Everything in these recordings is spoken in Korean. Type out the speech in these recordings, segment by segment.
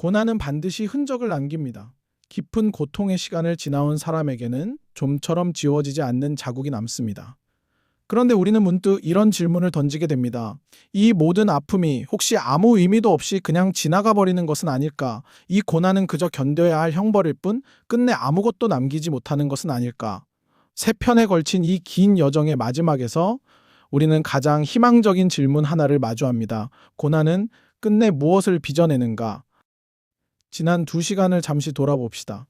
고난은 반드시 흔적을 남깁니다. 깊은 고통의 시간을 지나온 사람에게는 좀처럼 지워지지 않는 자국이 남습니다. 그런데 우리는 문득 이런 질문을 던지게 됩니다. 이 모든 아픔이 혹시 아무 의미도 없이 그냥 지나가 버리는 것은 아닐까? 이 고난은 그저 견뎌야 할 형벌일 뿐 끝내 아무것도 남기지 못하는 것은 아닐까? 세 편에 걸친 이 긴 여정의 마지막에서 우리는 가장 희망적인 질문 하나를 마주합니다. 고난은 끝내 무엇을 빚어내는가? 지난 2시간을 잠시 돌아봅시다.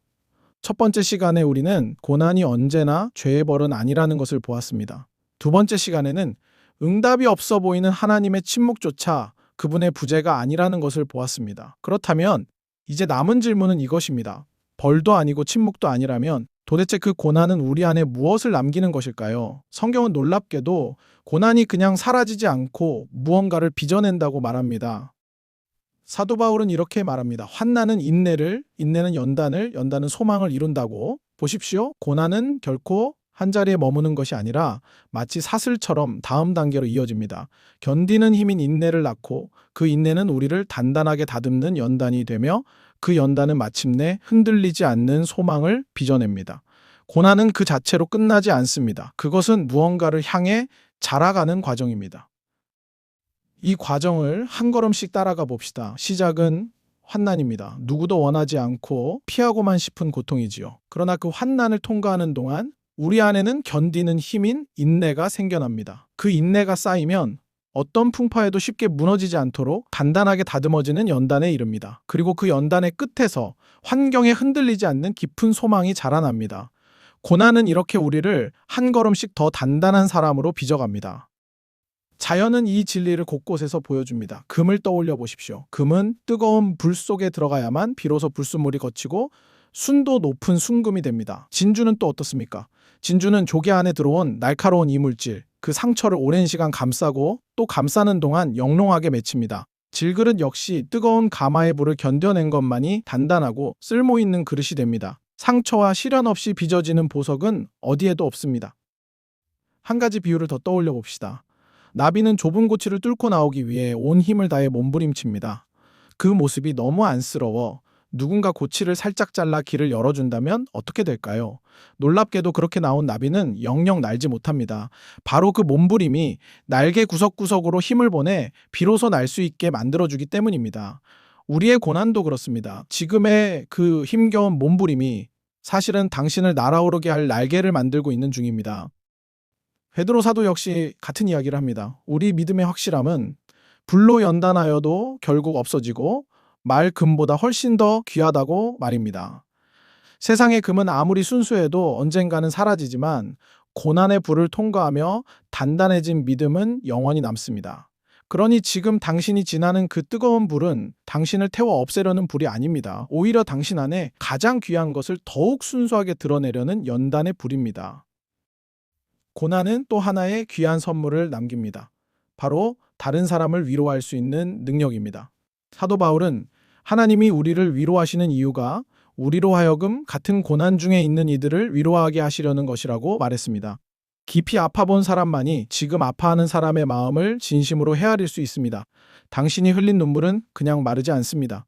첫 번째 시간에 우리는 고난이 언제나 죄의 벌은 아니라는 것을 보았습니다. 두 번째 시간에는 응답이 없어 보이는 하나님의 침묵조차 그분의 부재가 아니라는 것을 보았습니다. 그렇다면 이제 남은 질문은 이것입니다. 벌도 아니고 침묵도 아니라면 도대체 그 고난은 우리 안에 무엇을 남기는 것일까요? 성경은 놀랍게도 고난이 그냥 사라지지 않고 무언가를 빚어낸다고 말합니다. 사도 바울은 이렇게 말합니다. 환난은 인내를, 인내는 연단을, 연단은 소망을 이룬다고. 보십시오. 고난은 결코 한자리에 머무는 것이 아니라 마치 사슬처럼 다음 단계로 이어집니다. 견디는 힘인 인내를 낳고 그 인내는 우리를 단단하게 다듬는 연단이 되며 그 연단은 마침내 흔들리지 않는 소망을 빚어냅니다. 고난은 그 자체로 끝나지 않습니다. 그것은 무언가를 향해 자라가는 과정입니다. 이 과정을 한 걸음씩 따라가 봅시다. 시작은 환난입니다. 누구도 원하지 않고 피하고만 싶은 고통이지요. 그러나 그 환난을 통과하는 동안 우리 안에는 견디는 힘인 인내가 생겨납니다. 그 인내가 쌓이면 어떤 풍파에도 쉽게 무너지지 않도록 단단하게 다듬어지는 연단에 이릅니다. 그리고 그 연단의 끝에서 환경에 흔들리지 않는 깊은 소망이 자라납니다. 고난은 이렇게 우리를 한 걸음씩 더 단단한 사람으로 빚어갑니다. 자연은 이 진리를 곳곳에서 보여줍니다. 금을 떠올려 보십시오. 금은 뜨거운 불 속에 들어가야만 비로소 불순물이 걷히고 순도 높은 순금이 됩니다. 진주는 또 어떻습니까? 진주는 조개 안에 들어온 날카로운 이물질, 그 상처를 오랜 시간 감싸고 또 감싸는 동안 영롱하게 맺힙니다. 질그릇 역시 뜨거운 가마의 불을 견뎌낸 것만이 단단하고 쓸모있는 그릇이 됩니다. 상처와 시련 없이 빚어지는 보석은 어디에도 없습니다. 한 가지 비유를 더 떠올려 봅시다. 나비는 좁은 고치를 뚫고 나오기 위해 온 힘을 다해 몸부림칩니다. 그 모습이 너무 안쓰러워 누군가 고치를 살짝 잘라 길을 열어준다면 어떻게 될까요? 놀랍게도 그렇게 나온 나비는 영영 날지 못합니다. 바로 그 몸부림이 날개 구석구석으로 힘을 보내 비로소 날 수 있게 만들어주기 때문입니다. 우리의 고난도 그렇습니다. 지금의 그 힘겨운 몸부림이 사실은 당신을 날아오르게 할 날개를 만들고 있는 중입니다. 베드로 사도 역시 같은 이야기를 합니다. 우리 믿음의 확실함은 불로 연단하여도 결국 없어지고 말 금보다 훨씬 더 귀하다고 말입니다. 세상의 금은 아무리 순수해도 언젠가는 사라지지만 고난의 불을 통과하며 단단해진 믿음은 영원히 남습니다. 그러니 지금 당신이 지나는 그 뜨거운 불은 당신을 태워 없애려는 불이 아닙니다. 오히려 당신 안에 가장 귀한 것을 더욱 순수하게 드러내려는 연단의 불입니다. 고난은 또 하나의 귀한 선물을 남깁니다. 바로 다른 사람을 위로할 수 있는 능력입니다. 사도 바울은 하나님이 우리를 위로하시는 이유가 우리로 하여금 같은 고난 중에 있는 이들을 위로하게 하시려는 것이라고 말했습니다. 깊이 아파본 사람만이 지금 아파하는 사람의 마음을 진심으로 헤아릴 수 있습니다. 당신이 흘린 눈물은 그냥 마르지 않습니다.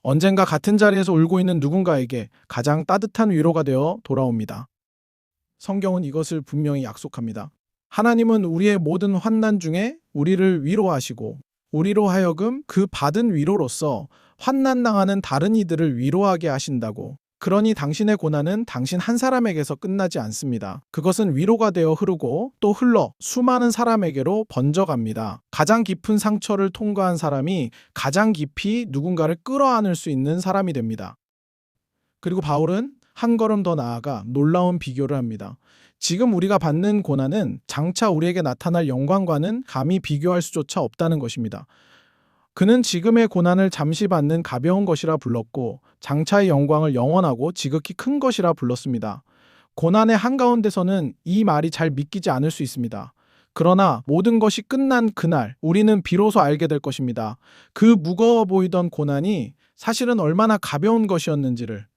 언젠가 같은 자리에서 울고 있는 누군가에게 가장 따뜻한 위로가 되어 돌아옵니다. 성경은 이것을 분명히 약속합니다. 하나님은 우리의 모든 환난 중에 우리를 위로하시고 우리로 하여금 그 받은 위로로서 환난당하는 다른 이들을 위로하게 하신다고. 그러니 당신의 고난은 당신 한 사람에게서 끝나지 않습니다. 그것은 위로가 되어 흐르고 또 흘러 수많은 사람에게로 번져갑니다. 가장 깊은 상처를 통과한 사람이 가장 깊이 누군가를 끌어안을 수 있는 사람이 됩니다. 그리고 바울은 한 걸음 더 나아가 놀라운 비교를 합니다. 지금 우리가 받는 고난은 장차 우리에게 나타날 영광과는 감히 비교할 수조차 없다는 것입니다. 그는 지금의 고난을 잠시 받는 가벼운 것이라 불렀고 장차의 영광을 영원하고 지극히 큰 것이라 불렀습니다. 고난의 한가운데서는 이 말이 잘 믿기지 않을 수 있습니다. 그러나 모든 것이 끝난 그날 우리는 비로소 알게 될 것입니다. 그 무거워 보이던 고난이 사실은 얼마나 가벼운 것이었는지를.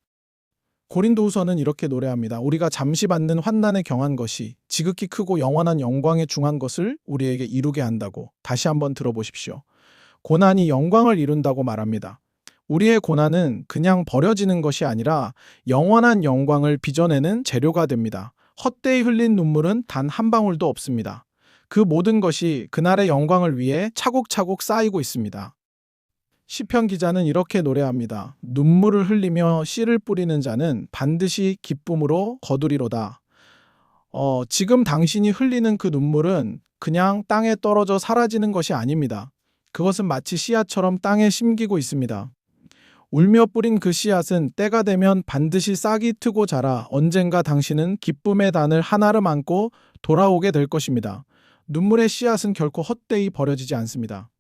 고린도후서는 이렇게 노래합니다. 우리가 잠시 받는 환난에 경한 것이 지극히 크고 영원한 영광에 중한 것을 우리에게 이루게 한다고. 다시 한번 들어보십시오. 고난이 영광을 이룬다고 말합니다. 우리의 고난은 그냥 버려지는 것이 아니라 영원한 영광을 빚어내는 재료가 됩니다. 헛되이 흘린 눈물은 단 한 방울도 없습니다. 그 모든 것이 그날의 영광을 위해 차곡차곡 쌓이고 있습니다. 시편 기자는 이렇게 노래합니다. 눈물을 흘리며 씨를 뿌리는 자는 반드시 기쁨으로 거두리로다. 지금 당신이 흘리는 그 눈물은 그냥 땅에 떨어져 사라지는 것이 아닙니다. 그것은 마치 씨앗처럼 땅에 심기고 있습니다. 울며 뿌린 그 씨앗은 때가 되면 반드시 싹이 트고 자라 언젠가 당신은 기쁨의 단을 한아름 안고 돌아오게 될 것입니다. 눈물의 씨앗은 결코 헛되이 버려지지 않습니다.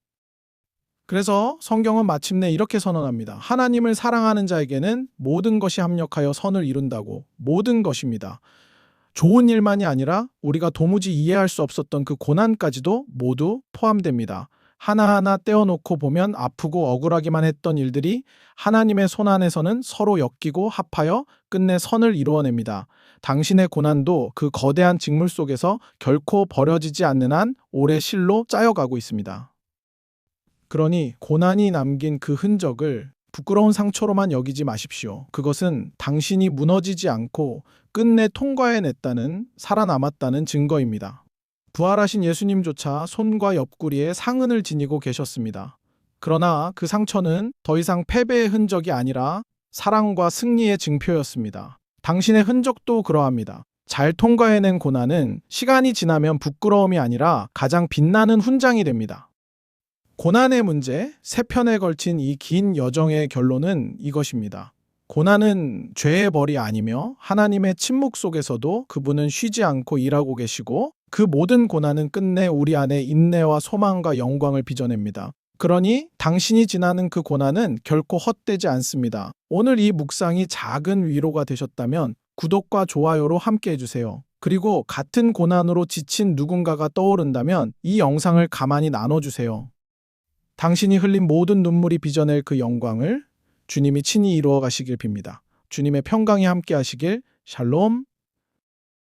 그래서 성경은 마침내 이렇게 선언합니다. 하나님을 사랑하는 자에게는 모든 것이 합력하여 선을 이룬다고. 모든 것입니다. 좋은 일만이 아니라 우리가 도무지 이해할 수 없었던 그 고난까지도 모두 포함됩니다. 하나하나 떼어놓고 보면 아프고 억울하기만 했던 일들이 하나님의 손 안에서는 서로 엮이고 합하여 끝내 선을 이루어냅니다. 당신의 고난도 그 거대한 직물 속에서 결코 버려지지 않는 한 오래 실로 짜여가고 있습니다. 그러니 고난이 남긴 그 흔적을 부끄러운 상처로만 여기지 마십시오. 그것은 당신이 무너지지 않고 끝내 통과해냈다는, 살아남았다는 증거입니다. 부활하신 예수님조차 손과 옆구리에 상흔을 지니고 계셨습니다. 그러나 그 상처는 더 이상 패배의 흔적이 아니라 사랑과 승리의 증표였습니다. 당신의 흔적도 그러합니다. 잘 통과해낸 고난은 시간이 지나면 부끄러움이 아니라 가장 빛나는 훈장이 됩니다. 고난의 문제, 세 편에 걸친 이 긴 여정의 결론은 이것입니다. 고난은 죄의 벌이 아니며 하나님의 침묵 속에서도 그분은 쉬지 않고 일하고 계시고 그 모든 고난은 끝내 우리 안에 인내와 소망과 영광을 빚어냅니다. 그러니 당신이 지나는 그 고난은 결코 헛되지 않습니다. 오늘 이 묵상이 작은 위로가 되셨다면 구독과 좋아요로 함께 해주세요. 그리고 같은 고난으로 지친 누군가가 떠오른다면 이 영상을 가만히 나눠주세요. 당신이 흘린 모든 눈물이 빚어낼 그 영광을 주님이 친히 이루어 가시길 빕니다. 주님의 평강이 함께 하시길. 샬롬.